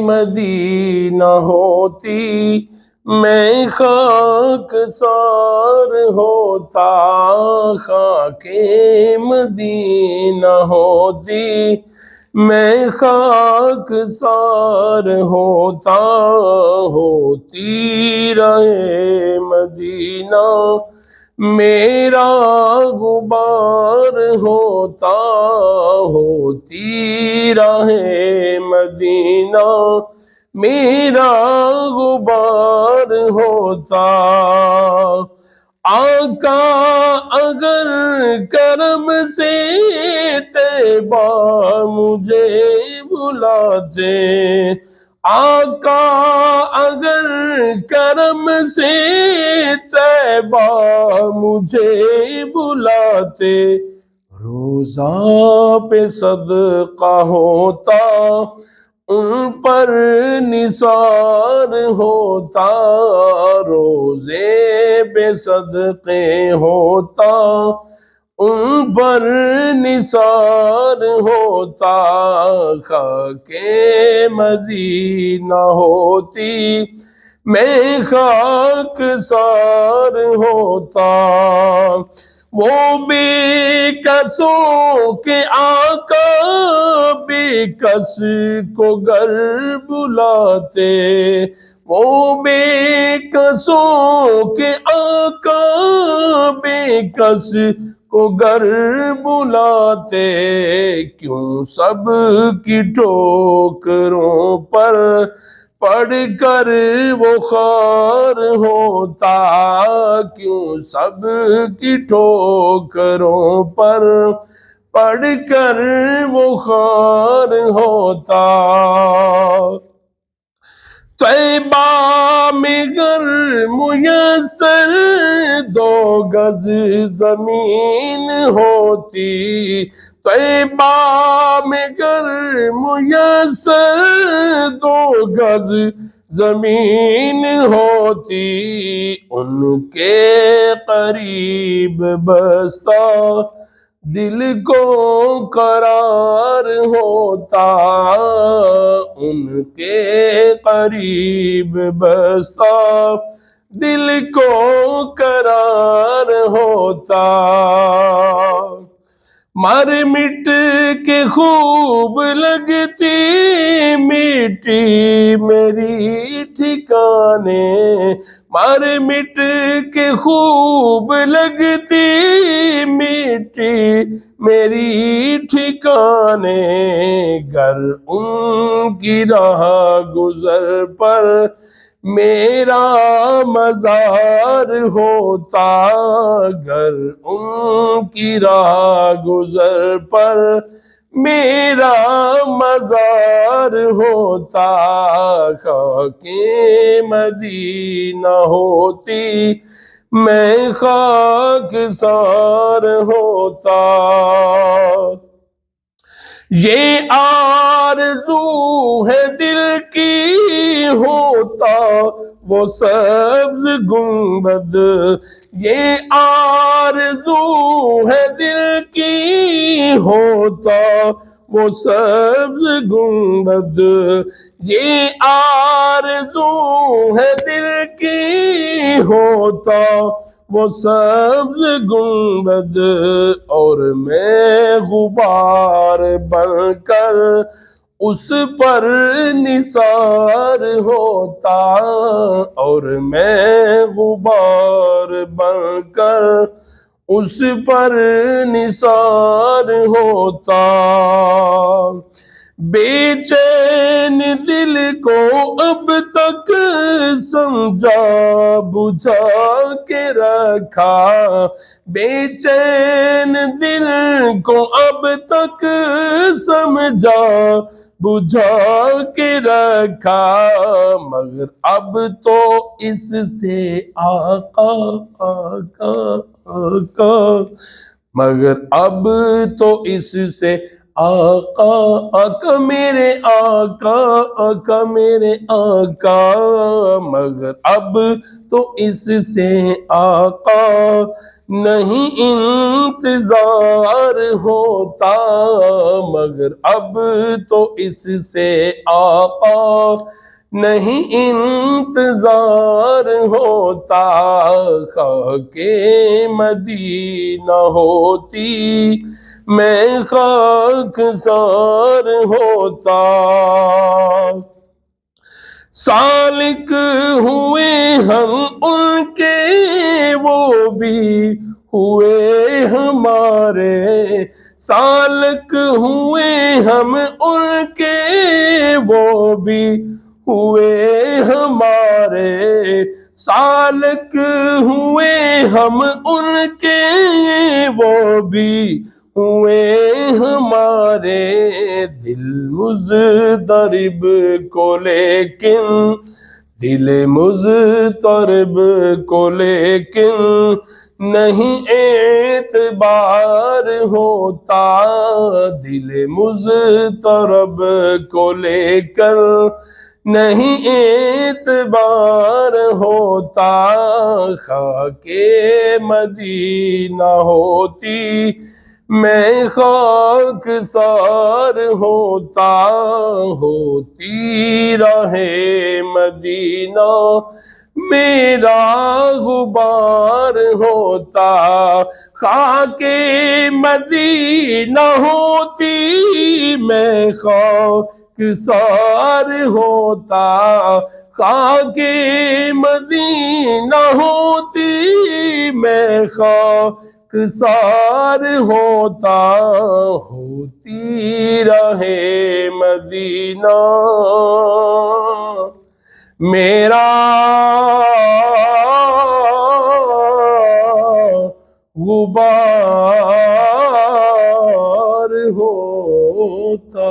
مدینہ ہوتی میں خاک سار ہوتا، خاک مدینہ ہوتی میں خاک سار ہوتا، ہوتی رہے مدینہ میرا غبار ہوتا، ہوتی رہے مدینہ میرا غبار ہوتا۔ آقا اگر کرم سے طیبہ مجھے بلاتے، آقا اگر کرم سے طیبہ مجھے بلاتے، روضہ پہ صدقہ ہوتا ان پر نثار ہوتا، روزے پہ صدقے ہوتا ان پر نثار ہوتا، خاک مدینہ ہوتی میں خاک سار ہوتا۔ وہ بے کسوں کے آقا بے کس کو گر بلاتے، وہ بے کسوں کے آقا بے کس کو گر بلاتے، کیوں سب کی ٹھوکروں پر پڑھ کر وہ خوار ہوتا، کیوں سب کی ٹھوکروں پر پڑھ کر وہ خوار ہوتا۔ طیبہ میں گر میسر 2 گز زمین ہوتی، طیبہ میں گر میسر 2 گز زمین ہوتی، ان کے قریب بستا دل کو قرار ہوتا، ان کے قریب بستا دل کو قرار ہوتا۔ مر مٹ کے خوب لگتی مٹی میری ٹھکانے، مر مٹ کے خوب لگتی مٹی میری ٹھکانے، گر ان کی راہ گزر پر میرا مزار ہوتا، گر ان کی راہ گزر پر میرا مزار ہوتا، خاک مدینہ ہوتی میں خاک سار ہوتا۔ یہ آرزو ہے دل کی ہوتا وہ سبز گنبد، یہ آرزو ہے دل کی ہوتا وہ سبز گنبد، یہ آرزو ہے دل کی ہوتا وہ سبز گنبد، اور میں غبار بن کر اس پر نثار ہوتا، اور میں غبار بن کر اس پر نثار ہوتا۔ بے چین دل کو اب تک سمجھا بجھا کے رکھا، بے چین دل کو اب تک سمجھا بجھا کے رکھا، مگر اب تو اس سے آقا آقا آقا، مگر اب تو اس سے آقا آقا میرے آقا آقا میرے آقا، مگر اب تو اس سے آقا نہیں انتظار ہوتا، مگر اب تو اس سے آقا نہیں انتظار ہوتا، خاک مدینہ ہوتی میں خاک سار ہوتا۔ سالک ہوئے ہم ان کے وہ بھی ہوئے ہمارے، سالک ہوئے ہم ان کے وہ بھی ہوئے ہمارے، سالک ہوئے ہم ان کے وہ بھی ہوئے ہمارے، دل مضطرب کو لیکن دل مضطرب کو لیکن نہیں اعتبار ہوتا، دل مضطرب کو لے کر نہیں اعتبار ہوتا، خاک مدینہ ہوتی میں خاک سار ہوتا، ہوتی راہ مدینہ میرا غبار ہوتا، خاک مدینہ ہوتی میں خاک سار ہوتا، خاک مدینہ ہوتی میں خاک سار ہوتا، ہوتی راہ مدینہ میرا غبار ہوتا۔